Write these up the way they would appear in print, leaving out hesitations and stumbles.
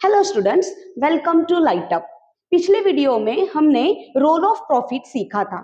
Hello students, welcome to light up. पिछले video में हमने रोल ऑफ प्रॉफिट सीखा था।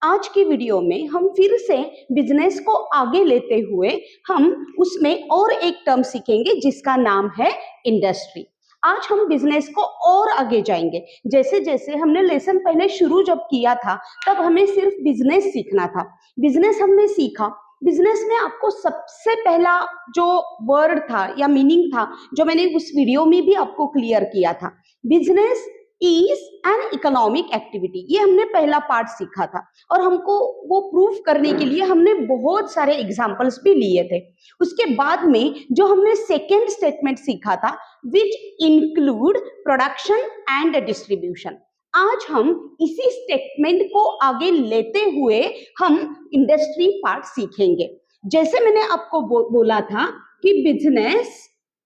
आज की वीडियो में हम फिर से बिजनेस को आगे लेते हुए हम उसमें और एक टर्म सीखेंगे जिसका नाम है इंडस्ट्री। आज हम बिजनेस को और आगे जाएंगे। जैसे जैसे हमने लेसन पहले शुरू जब किया था तब हमें सिर्फ बिजनेस सीखना था। बिजनेस हमने सीखा। बिजनेस में आपको सबसे पहला जो वर्ड था या मीनिंग था जो मैंने उस वीडियो में भी आपको क्लियर किया था, business is an economic activity. ये हमने पहला पार्ट सीखा था और हमको वो प्रूफ करने के लिए हमने बहुत सारे एग्जांपल्स भी लिए थे। उसके बाद में जो हमने सेकेंड स्टेटमेंट सीखा था, which include production and distribution. आज हम इसी स्टेटमेंट को आगे लेते हुए हम इंडस्ट्री पार्ट सीखेंगे। जैसे मैंने आपको बोला था कि business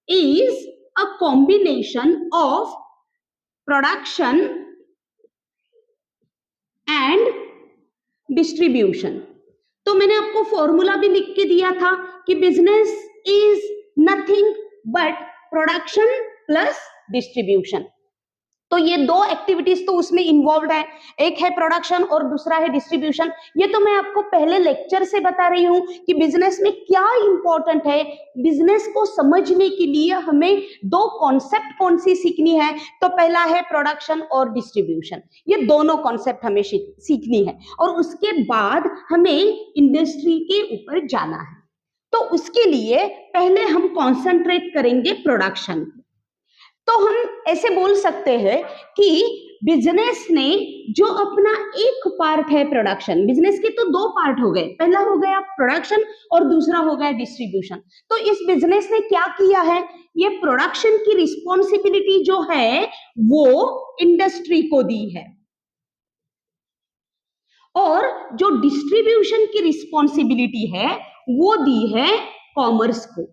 is a combination of production and distribution. तो मैंने आपको फॉर्मूला भी लिख के दिया था कि business is nothing but production plus distribution. तो ये दो एक्टिविटीज तो उसमें इन्वॉल्व है, एक है प्रोडक्शन और दूसरा है डिस्ट्रीब्यूशन। ये तो मैं आपको पहले लेक्चर से बता रही हूं कि बिजनेस में क्या इंपॉर्टेंट है। बिजनेस को समझने के लिए हमें दो कॉन्सेप्ट कौन सी सीखनी है, तो पहला है प्रोडक्शन और डिस्ट्रीब्यूशन। ये दोनों कॉन्सेप्ट हमें सीखनी है और उसके बाद हमें इंडस्ट्री के ऊपर जाना है। तो उसके लिए पहले हम कॉन्सेंट्रेट करेंगे प्रोडक्शन। तो हम ऐसे बोल सकते हैं कि बिजनेस ने जो अपना एक पार्ट है प्रोडक्शन, बिजनेस के तो दो पार्ट हो गए, पहला हो गया प्रोडक्शन और दूसरा हो गया डिस्ट्रीब्यूशन। तो इस बिजनेस ने क्या किया है, ये प्रोडक्शन की रिस्पॉन्सिबिलिटी जो है वो इंडस्ट्री को दी है और जो डिस्ट्रीब्यूशन की रिस्पॉन्सिबिलिटी है वो दी है कॉमर्स को।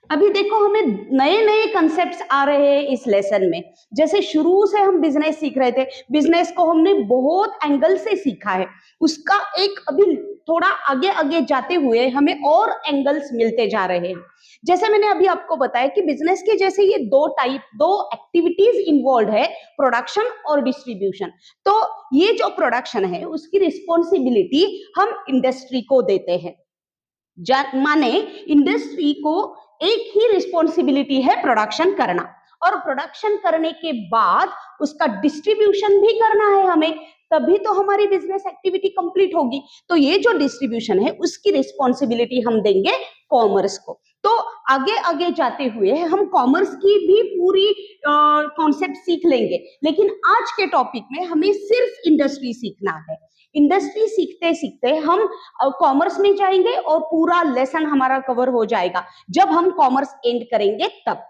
अभी देखो हमें नए नए कंसेप्ट्स आ रहे हैं इस लेसन में। जैसे शुरू से हम बिजनेस सीख रहे थे, बिजनेस को हमने बहुत एंगल से सीखा है, उसका एक अभी थोड़ा आगे आगे जाते हुए हमें और एंगल्स मिलते जा रहे हैं। जैसे मैंने अभी आपको बताया कि बिजनेस के जैसे ये दो एक्टिविटीज इन्वॉल्व है, प्रोडक्शन और डिस्ट्रीब्यूशन। तो ये जो प्रोडक्शन है उसकी रिस्पॉन्सिबिलिटी हम इंडस्ट्री को देते हैं। माने इंडस्ट्री को एक ही रिस्पॉन्सिबिलिटी है प्रोडक्शन करना, और प्रोडक्शन करने के बाद उसका डिस्ट्रीब्यूशन भी करना है हमें, तभी तो हमारी बिजनेस एक्टिविटी कंप्लीट होगी। तो ये जो डिस्ट्रीब्यूशन है उसकी रिस्पॉन्सिबिलिटी हम देंगे कॉमर्स को। तो आगे आगे जाते हुए हम कॉमर्स की भी पूरी कॉन्सेप्ट सीख लेंगे, लेकिन आज के टॉपिक में हमें सिर्फ इंडस्ट्री सीखना है। इंडस्ट्री सीखते सीखते हम कॉमर्स में जाएंगे और पूरा लेसन हमारा कवर हो जाएगा जब हम कॉमर्स एंड करेंगे तब।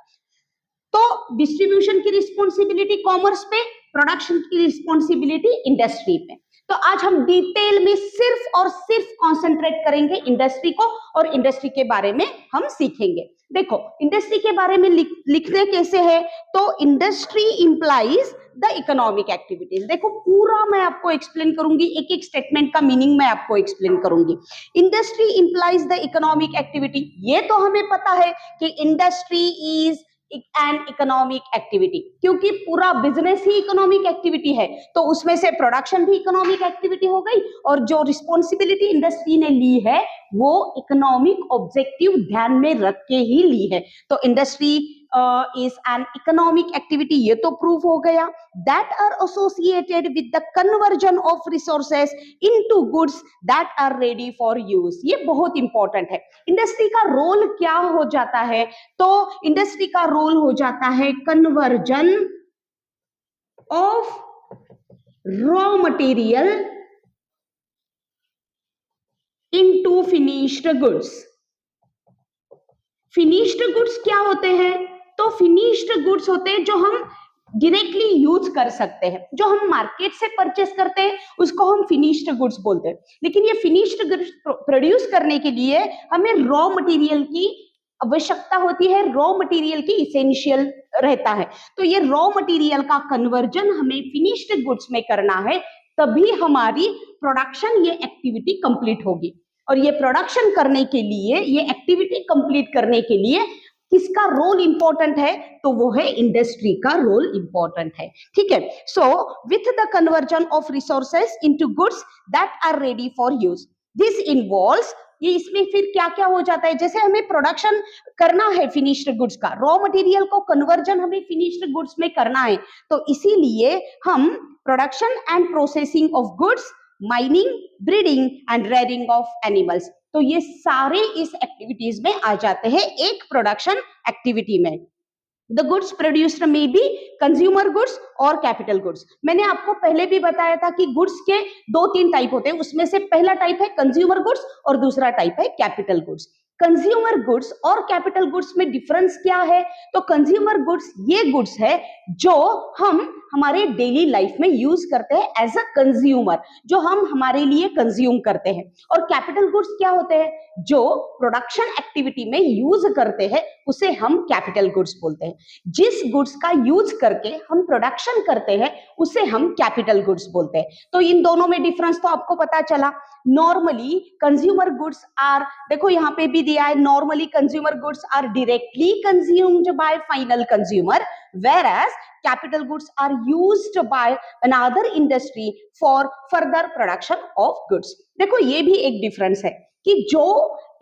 तो डिस्ट्रीब्यूशन की रिस्पॉन्सिबिलिटी कॉमर्स पे, प्रोडक्शन की रिस्पॉन्सिबिलिटी इंडस्ट्री पे। तो आज हम डिटेल में सिर्फ और सिर्फ कंसंट्रेट करेंगे इंडस्ट्री को और इंडस्ट्री के बारे में हम सीखेंगे। देखो इंडस्ट्री के बारे में लिखने कैसे है, तो industry implies the economic activities. देखो पूरा मैं आपको एक्सप्लेन करूंगी, एक एक स्टेटमेंट का मीनिंग मैं आपको एक्सप्लेन करूंगी। Industry implies the economic activity, ये तो हमें पता है कि industry is an economic activity, क्योंकि पूरा बिजनेस ही इकोनॉमिक एक्टिविटी है, तो उसमें से प्रोडक्शन भी इकोनॉमिक एक्टिविटी हो गई और जो रिस्पॉन्सिबिलिटी इंडस्ट्री ने ली है वो इकोनॉमिक ऑब्जेक्टिव ध्यान में रख के ही ली है। तो industry is an economic activity, ये तो प्रूफ हो गया। That are associated with the conversion of resources into goods that are ready for use. ये बहुत इंपॉर्टेंट है। इंडस्ट्री का रोल क्या हो जाता है, तो इंडस्ट्री का रोल हो जाता है conversion of raw material into finished goods. Finished goods क्या होते हैं, तो फिनिश्ड गुड्स होते हैं जो हम डायरेक्टली यूज कर सकते हैं, जो हम मार्केट से परचेस करते हैं उसको हम फिनिश्ड गुड्स बोलते हैं। लेकिन ये फिनिश्ड गुड्स प्रोड्यूस करने के लिए हमें रॉ मटेरियल की आवश्यकता होती है, रॉ मटेरियल की इसेंशियल रहता है। तो ये रॉ मटेरियल का कन्वर्जन हमें फिनिश्ड गुड्स में करना है, तभी हमारी प्रोडक्शन ये एक्टिविटी कंप्लीट होगी। और ये प्रोडक्शन करने के लिए, ये एक्टिविटी कंप्लीट करने के लिए किसका रोल इंपॉर्टेंट है? तो वो है इंडस्ट्री का रोल इंपॉर्टेंट है, ठीक है। So with the conversion of resources into goods that are ready for use, this involves, ये इसमें फिर क्या क्या हो जाता है, जैसे हमें प्रोडक्शन करना है फिनिश्ड गुड्स का, रॉ मटेरियल को कन्वर्जन हमें फिनिश्ड गुड्स में करना है, तो इसीलिए हम production and processing of goods, mining, breeding and rearing of animals, तो ये सारे इस एक्टिविटीज में आ जाते हैं एक प्रोडक्शन एक्टिविटी में। द गुड्स प्रोड्यूस्ड में बी कंज्यूमर गुड्स और कैपिटल गुड्स। मैंने आपको पहले भी बताया था कि गुड्स के 2-3 टाइप होते हैं, उसमें से पहला टाइप है कंज्यूमर गुड्स और दूसरा टाइप है कैपिटल गुड्स। कंज्यूमर गुड्स और कैपिटल गुड्स में डिफरेंस क्या है? तो कंज्यूमर गुड्स ये गुड्स है जो हम हमारे डेली लाइफ में यूज करते हैं एज अ कंज्यूमर, जो हम हमारे लिए कंज्यूम करते हैं। और कैपिटल गुड्स क्या होते हैं? जो प्रोडक्शन एक्टिविटी में यूज करते हैं उसे हम कैपिटल गुड्स बोलते हैं। जिस गुड्स का यूज करके हम प्रोडक्शन करते हैं उसे हम कैपिटल गुड्स बोलते हैं। तो इन दोनों में डिफरेंस तो आपको पता चला। नॉर्मली कंज्यूमर गुड्स आर, देखो यहाँ पे भी दिया है, normally consumer goods are directly consumed by final consumer, whereas capital goods are used by another industry for further production of goods। देखो ये भी एक डिफरेंस है कि जो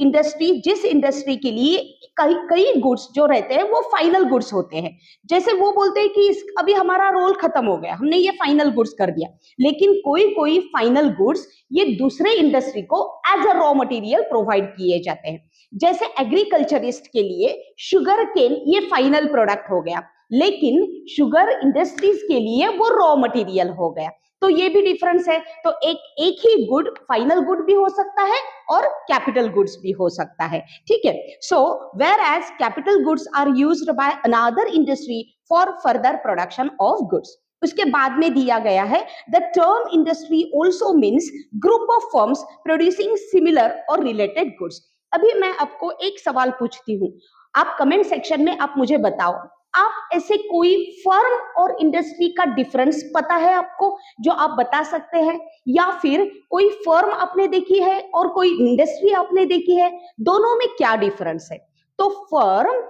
इंडस्ट्री, जिस इंडस्ट्री के लिए कई गुड्स जो रहते हैं वो फाइनल गुड्स होते हैं, जैसे वो बोलते हैं कि अभी हमारा रोल खत्म हो गया, हमने ये फाइनल गुड्स कर दिया, लेकिन कोई फाइनल गुड्स ये दूसरे इंडस्ट्री को as a raw material provide किए जाते हैं। जैसे एग्रीकल्चरिस्ट के लिए शुगर केन ये फाइनल प्रोडक्ट हो गया, लेकिन शुगर इंडस्ट्रीज के लिए वो रॉ मटेरियल हो गया। तो ये भी डिफरेंस है। तो एक ही गुड फाइनल गुड भी हो सकता है और कैपिटल गुड्स भी हो सकता है, ठीक है। So whereas capital goods are used by another industry for further production of goods. उसके बाद में दिया गया है the term industry also means group of firms producing similar और रिलेटेड गुड्स। अभी मैं आपको एक सवाल पूछती हूँ, आप कमेंट सेक्शन में आप मुझे बताओ, आप ऐसे कोई फर्म और इंडस्ट्री का डिफरेंस पता है आपको जो आप बता सकते हैं? या फिर कोई फर्म आपने देखी है और कोई इंडस्ट्री आपने देखी है, दोनों में क्या डिफरेंस है? तो फर्म,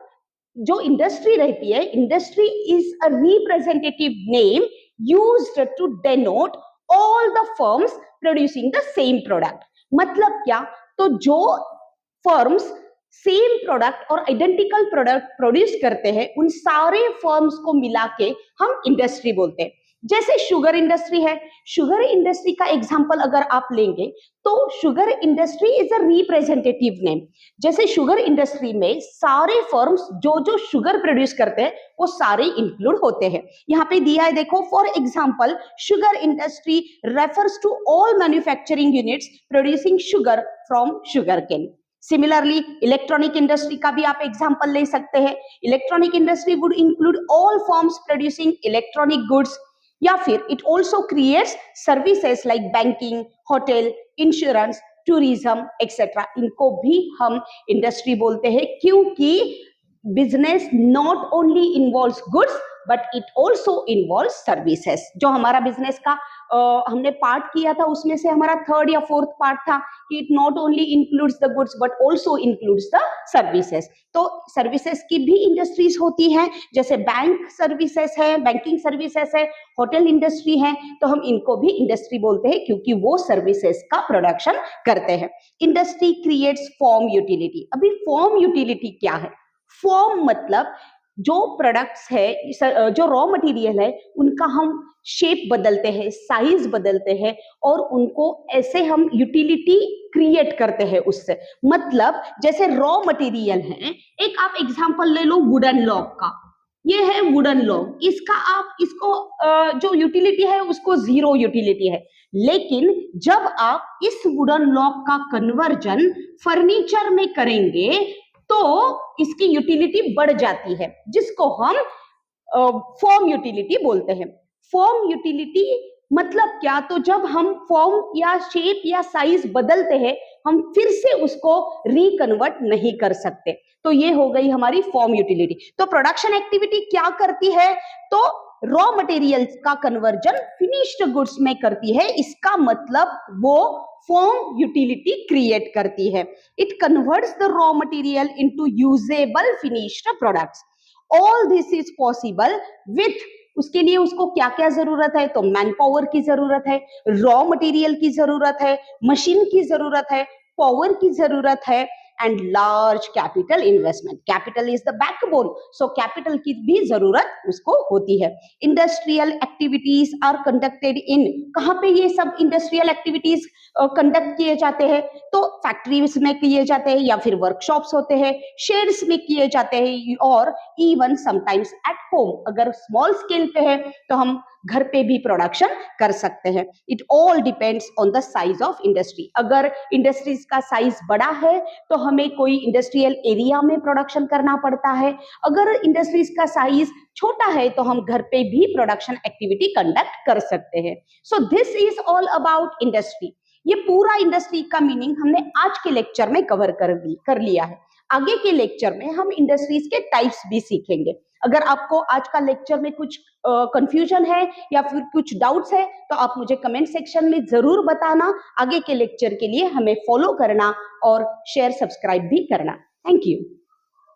जो इंडस्ट्री रहती है, industry is a representative name used to denote all the firms producing the same product. मतलब क्या? तो जो फर्म्स सेम प्रोडक्ट और आइडेंटिकल प्रोडक्ट प्रोड्यूस करते हैं, उन सारे फर्म्स को मिला के हम इंडस्ट्री बोलते हैं। जैसे शुगर इंडस्ट्री है, शुगर इंडस्ट्री का एग्जांपल अगर आप लेंगे तो sugar industry is a representative name. जैसे शुगर इंडस्ट्री में सारे फर्म्स जो जो शुगर प्रोड्यूस करते हैं वो सारे इंक्लूड होते हैं। यहाँ पे दिया है, देखो, for example sugar industry refers to all manufacturing units producing sugar from sugar cane. Similarly electronic industry का भी आप एग्जांपल ले सकते हैं। Electronic industry would include all forms producing electronic goods, या फिर it also creates services like banking, hotel, insurance, tourism etcetera. इनको भी हम इंडस्ट्री बोलते हैं क्योंकि business not only involves goods but it also involves services. जो हमारा बिजनेस का हमने पार्ट किया था उसमें से हमारा 3rd या 4th पार्ट था कि it not only includes the goods but also includes the services. तो सर्विसेज की भी इंडस्ट्रीज होती हैं, जैसे बैंक सर्विसेज है, बैंकिंग सर्विसेज है, होटल इंडस्ट्री है, तो हम इनको भी इंडस्ट्री बोलते हैं क्योंकि वो सर्विसेज का प्रोडक्शन करते हैं। Industry creates form utility. अभी फॉर्म यूटिलिटी क्या है? फॉर्म मतलब जो प्रोडक्ट्स है, जो रॉ मटेरियल है, उनका हम शेप बदलते हैं, साइज बदलते हैं और उनको ऐसे हम यूटिलिटी क्रिएट करते हैं उससे। मतलब जैसे रॉ मटेरियल है, एक आप एग्जांपल ले लो वुडन लॉग का, ये है वुडन लॉग, इसका आप इसको जो यूटिलिटी है उसको 0 यूटिलिटी है, लेकिन जब आप इस वुडन लॉग का कन्वर्जन फर्नीचर में करेंगे तो इसकी यूटिलिटी बढ़ जाती है, जिसको हम फॉर्म यूटिलिटी बोलते हैं। फॉर्म यूटिलिटी मतलब क्या? तो जब हम फॉर्म या शेप या साइज बदलते हैं, हम फिर से उसको रिकन्वर्ट नहीं कर सकते। तो ये हो गई हमारी फॉर्म यूटिलिटी। तो प्रोडक्शन एक्टिविटी क्या करती है? तो रॉ मटेरियल्स का कन्वर्जन फिनिश्ड गुड्स में करती है, इसका मतलब वो फॉर्म यूटिलिटी क्रिएट करती है। It converts the raw material into usable finished products. All this is possible with, उसके लिए उसको क्या क्या जरूरत है, तो मैन पावर की जरूरत है, रॉ मटेरियल की जरूरत है, मशीन की जरूरत है, पावर की जरूरत है, and large capital investment. Capital is the backbone, so capital की भी जरूरत उसको होती है। Industrial activities are conducted in, कहाँ पे ये सब इंडस्ट्रियल एक्टिविटीज कंडक्ट किए जाते हैं, तो फैक्ट्रीज में किए जाते हैं, या फिर वर्कशॉप्स होते हैं, शेड्स में किए जाते हैं, और इवन समटाइम्स एट होम, अगर स्मॉल स्केल पे है तो हम घर पे भी प्रोडक्शन कर सकते हैं। It all depends on the size of industry. अगर इंडस्ट्रीज का साइज बड़ा है तो हमें कोई इंडस्ट्रियल एरिया में प्रोडक्शन करना पड़ता है, अगर इंडस्ट्रीज का साइज छोटा है तो हम घर पे भी प्रोडक्शन एक्टिविटी कंडक्ट कर सकते हैं। So this is all about industry. ये पूरा इंडस्ट्री का मीनिंग हमने आज के लेक्चर में कवर कर लिया है। आगे के लेक्चर में हम इंडस्ट्रीज के टाइप्स भी सीखेंगे। अगर आपको आज का लेक्चर में कुछ कंफ्यूजन है या फिर कुछ डाउट्स है तो आप मुझे कमेंट सेक्शन में जरूर बताना। आगे के लेक्चर के लिए हमें फॉलो करना और शेयर सब्सक्राइब भी करना। Thank you.